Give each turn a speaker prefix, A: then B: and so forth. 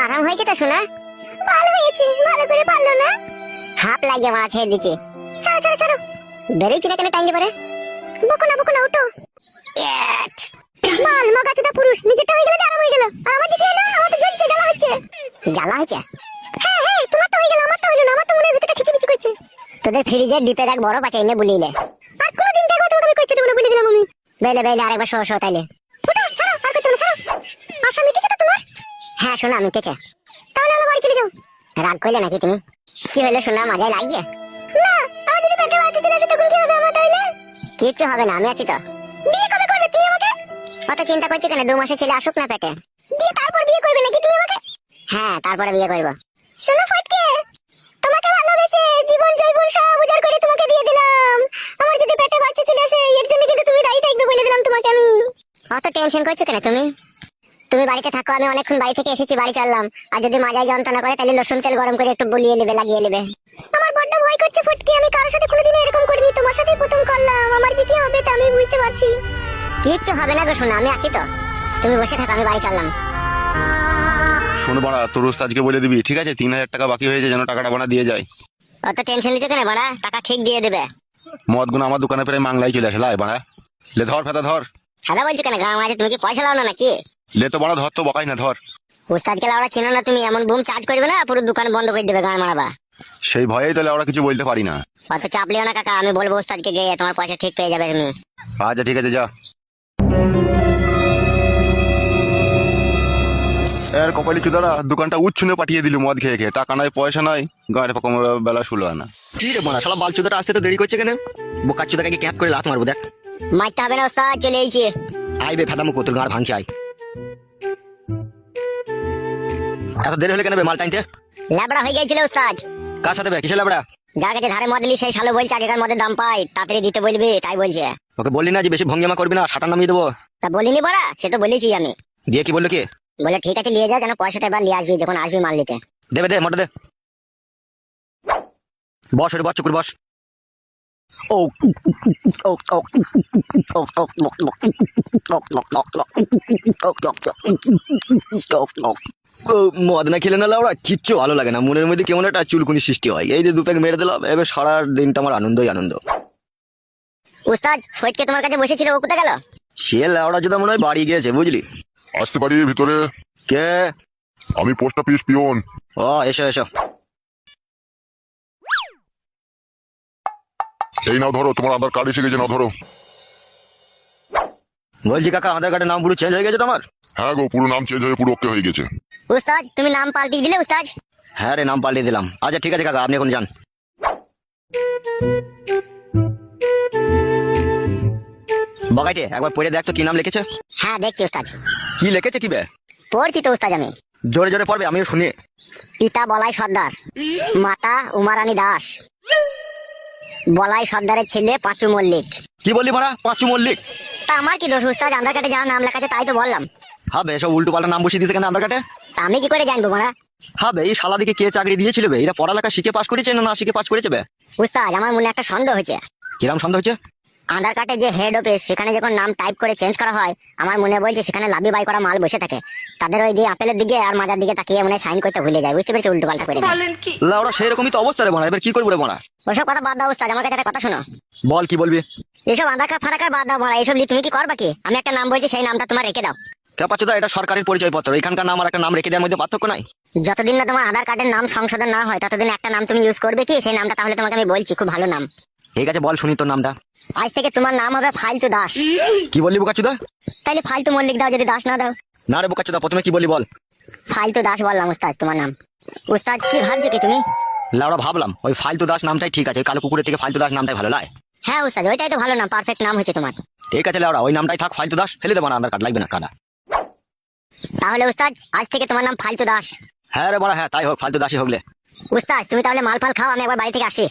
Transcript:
A: আরাম হয়েছে তো শোনা? ভালো হয়েছে, ভালো করে পারলো না। হাফ লাগিয়ে মারা ছেড়ে দিচ্ছে। ছাড়ো ছাড়ো ছাড়ো, বেরিয়েছি না কেন টাইম পরে? বকো না উঠো। মাল মগাচোদা পুরুষ, নিজেরটা হয়ে গেলে আরাম হয়ে গেল, আর আমার দিকে এলো, আমার তো জ্বলছে, জ্বালা হচ্ছে। জ্বালা হচ্ছে? হ্যাঁ হ্যাঁ, তোমার তো হয়ে গেল, আমার তো হলো না, আমার তো মনে হয় ভিতরটা খিচিমিচি করছে। তোদের ফ্রিজের ডিপের এক বড় বাচ্চা এনে বলিলে, আর কোনদিন দেখো তোমাকে আমি কইতে দেব না, বলে দিলাম আমি। বেলে বেলে আরেকবার শো তাইলে উঠো, ছাড়ো, আর করতে না, ছাড়ো। আশা মিটেছে তো তোমার? হ্যাঁ শোনা মিটেছে। তাহলে আমার বাড়ি চলে যাও। রাগ করলে নাকি তুমি? কি হলো শোনা, মজায় লাগছে? না, আমি যদি পেটে বাড়িতে চলে আসি তখন কি হবে আমার তাইলে? কিচ্ছু হবে না, আমি আছি তো। বিয়ে কবে করবে তুমি আমাকে? অত চিন্তা করছো কেন? 2 মাসের ছেলে আসুক না পেটে, দিয়ে তারপর বিয়ে করবে নাকি তুমি আমাকে? হ্যাঁ, তারপরে বিয়ে করব। শোনো ফটকে, তোমাকে ভালোবেসে জীবন জৈবন সব উজাড় করে তোমাকে দিয়ে দিলাম। আমার যদি পেটে বাচ্চা চলে আসে এর জন্য কিন্তু তুমি দায়ী থাকবে বলে দিলাম তোমাকে আমি। অত টেনশন করছো কেন তুমি? তুমি বাড়িতে থাকো, আমি অনেকক্ষণ বাড়ি থেকে এসেছি, বাড়ি চললাম। আর যদি মাজায় যন্ত্রণা করে তাহলে রসুন তেল গরম করে একটু বলিয়ে নেবে, লাগিয়ে নেবে। আমার বড্ড ভয় করছে ফটকে, আমি কারোর সাথে কোনোদিন এরকম করিনি, তোমার সাথেই প্রথম করলাম। আমার যে কি হবে তা আমি বুঝতে পারছি। কিচ্ছু হবে না গো শোনা, আমি আছি তো। তুমি বসে থাকো, আমি বাড়ি চললাম।
B: শোনো বাড়া, তোর ওস্তাদকে বলে দিবি, ঠিক আছে? 3000 টাকা বাকি হয়েছে, যেন টাকাটা বানা দিয়ে যায়।
A: অত টেনশন নিচ্ছ কেন বাড়া? টাকা ঠিক দিয়ে দেবে।
B: মদ গুলো আমার দোকানে প্রায় মাংলাই চলে আসে, লাই বাড়া। লে ধর ফেতা ধর।
A: সাদা বলছো কেন? গান মাঝে তুমি কি পয়সা লাও না নাকি?
B: লে তো বাড়া ধর, তো বকাই না, ধর।
A: উস্তাদকে লাউড়া চিনো না তুমি? এমন বুম চার্জ করবে না, পুরো দোকান বন্ধ করে দেবে, গান মারাবা।
B: সেই ভয়েই তাহলে ওরা কিছু বলতে পারি না।
A: অত চাপ লিও না কাকা, আমি বলবো উস্তাদকে গিয়ে, তোমার পয়সা ঠিক পেয়ে যাবে তুমি।
B: আচ্ছা ঠিক আছে, যা। এর কপালি চুদারা দোকানটা উচ্ছনে পাঠিয়ে দিল মদ খেয়ে খেয়ে, টাকা নাই পয়সা নাই, গাঁয়ের পকম বেলা শুলো না।
C: কি রে মানা, শালা বালচুদাটা আসতে তো দেরি করছে কেন? বোকাচুদাকে ক্যাপ করে লাত মারবো দেখ।
A: মারতে হবে না উস্তাদ, চলে এসেছি।
C: আইবে ফেদামো তোর গাঁড় ভাঙছে, আই। এত দেরি হলে কেন বে মাল টাইনতে?
A: ল্যাবড়া হয়ে গিয়েছিল উস্তাদ।
C: কার সাথে বে? কিসে লাবড়া?
A: যার কাছে ধারে মদ নিলি সেই শালো বলছে আগেকার মদের দাম পাই, তাড়াতাড়ি দিতে বলবি, তাই বলছে।
C: ওকে বললি না যে বেশি ভঙ্গিমা করবি না, সাটা নামিয়ে দেবো?
A: তা বলিনি বড়া, সে তো বলেছি আমি।
C: দিয়ে কি বললো কি?
A: বলে ঠিক আছে নিয়ে যাও, যেন পয়সাটা এবার নিয়ে আসবি যখন আসবি মাল নিতে।
C: দেবে দে, মোটা দে। বস ওরে, বস চুকুর বস। ও ও ও মদ না খেলে না লাউড়া কিচ্ছু ভালো লাগে না, মনের মধ্যে কেমন একটা চুলকুনি সৃষ্টি হয়। এই যে 2 প্যাক মেরে দিলাম, এবার সারা দিনটা আমার আনন্দই আনন্দ।
A: উস্তাদ ফটকে তোমার কাছে বসেছিল, ও কোথায় গেল?
C: সে লাউড়া যদি মনে হয় বাড়ি গিয়েছে, বুঝলি?
D: আসতে পারি ভিতরে?
C: কে?
D: আমি পোস্ট অফিস পিওন।
C: ও এসো এসো।
D: এই নাও ধরো, তোমার আধার কার্ড এসে গেছে, নাও ধরো।
C: বলছি কাকা, আধার কার্ডের নাম পুরো চেঞ্জ হয়ে গেছে তোমার?
D: হ্যাঁ গো, পুরো নাম চেঞ্জ হয়ে পুরো ওকে হয়ে গেছে।
A: উস্তাদ তুমি নাম পাল্টিয়ে দিলে উস্তাদ?
C: হ্যাঁ রে, নাম পাল্টে দিলাম। আচ্ছা ঠিক আছে কাকা, আপনি এখন যান। বগাইটে একবার পড়ে দেখ তো কি নাম লিখেছে।
A: হ্যাঁ দেখছি উস্তাদ।
C: কি লিখেছে কি বে?
A: পড়ছি তো উস্তাদ আমি।
C: জোরে জোরে পড়বে, আমিও শুনি।
A: পিতা বলাই সর্দার, মাতা উমারানী দাস, বলাই সর্দারের ছেলে পাঁচু মল্লিক।
C: কি বললি মারা? পাঁচু মল্লিক?
A: তা আমার কি দোষ উস্তাদ? আধার কার্ডে যা নাম লেখা আছে তাই তো বললাম।
C: হবে সব উল্টো পাল্টা নাম বসিয়ে দিয়েছে কেন আধার কার্ডে?
A: তা আমি কি করে জানবো মারা?
C: হবে এই শালা দিকে কে চাকরি দিয়েছিল বে? এরা পড়ালেখা শিখে পাস করেছে না না শিখে পাস করেছে বে?
A: উস্তাদ আমার মনে একটা সন্দেহ হয়েছে।
C: কিরম সন্দেহ হচ্ছে?
A: আধার কার্ডে যে হেড অফিস, সেখানে যখন নাম টাইপ করে চেঞ্জ করা হয়, আমার মনে বলছে সেখানে লাভি বাই করা মাল বসে থাকে, তাদের ওই দিয়ে আপেলের দিকে আর মাজার দিকে তাকিয়ে মনে সাইন করতে ভুলে যায়, বুঝতে পেরেছি? উল্টো পাল্টা করে দেয়।
C: লাউড়া সেরকমই তো অবস্থা রে মারা, এবার কি করবো রে মারা?
A: ওসব কথা বাদ দাও উস্তাদ, আমার কাছে একটা কথা শোনো।
C: বল কি বলবি?
A: এসব আধার কার্ড ফারাকার বাদ দাও মারা, এসব নিয়ে তুমি কি করবা কি? আমি একটা নাম বলছি, সেই নামটা তোমার রেখে দাও।
C: ক্যাপাচুদা, এটা সরকারি পরিচয় পত্র, এখানকার নাম আর একটা নাম রেখে দেওয়ার মধ্যে পার্থক্য নাই।
A: যতদিন না তোমার আধার কার্ডের নাম সংশোধন না হয় ততদিন একটা নাম তুমি ইউজ করবে কি? সেই নামটা তাহলে তোমাকে আমি বলছি, খুব ভালো নাম।
C: ঠিক আছে বল শুনি তোর নামটা।
A: আজ থেকে তোমার নাম হবে ফালতু দাস।
C: কি বললি বোকাচুদা?
A: তাইলে ফালতু মল্লিক দাও যদি দাস না দাও।
C: না রে বোকাচুদা, প্রথমে কি বলি বল?
A: ফালতু দাস বললাম উস্তাদ তোমার নাম। উস্তাদ কি ভাবছো কি তুমি?
C: লাউড়া ভাবলাম ওই ফালতু দাস নামটাই ঠিক আছে, ওই কালো কুকুরের থেকে ফালতু দাস নামটাই ভালো লাগে।
A: হ্যাঁ উস্তাদ, ওইটাই তো ভালো নাম, পারফেক্ট নাম হয়েছে তোমার।
C: ঠিক আছে লাউড়া, ওই নামটাই থাক, ফালতু দাস ফেলে দেবো না, আধার কার্ড লাগবে না কাদা।
A: তাহলে উস্তাদ আজ থেকে তোমার নাম ফালতু দাস।
C: হ্যাঁ রে বড়া, হ্যাঁ তাই হোক, ফালতু দাসই হোকলে।
A: উস্তাদ তুমি তাহলে মাল ফাল খাও, আমি একবার বাড়ি থেকে আসি।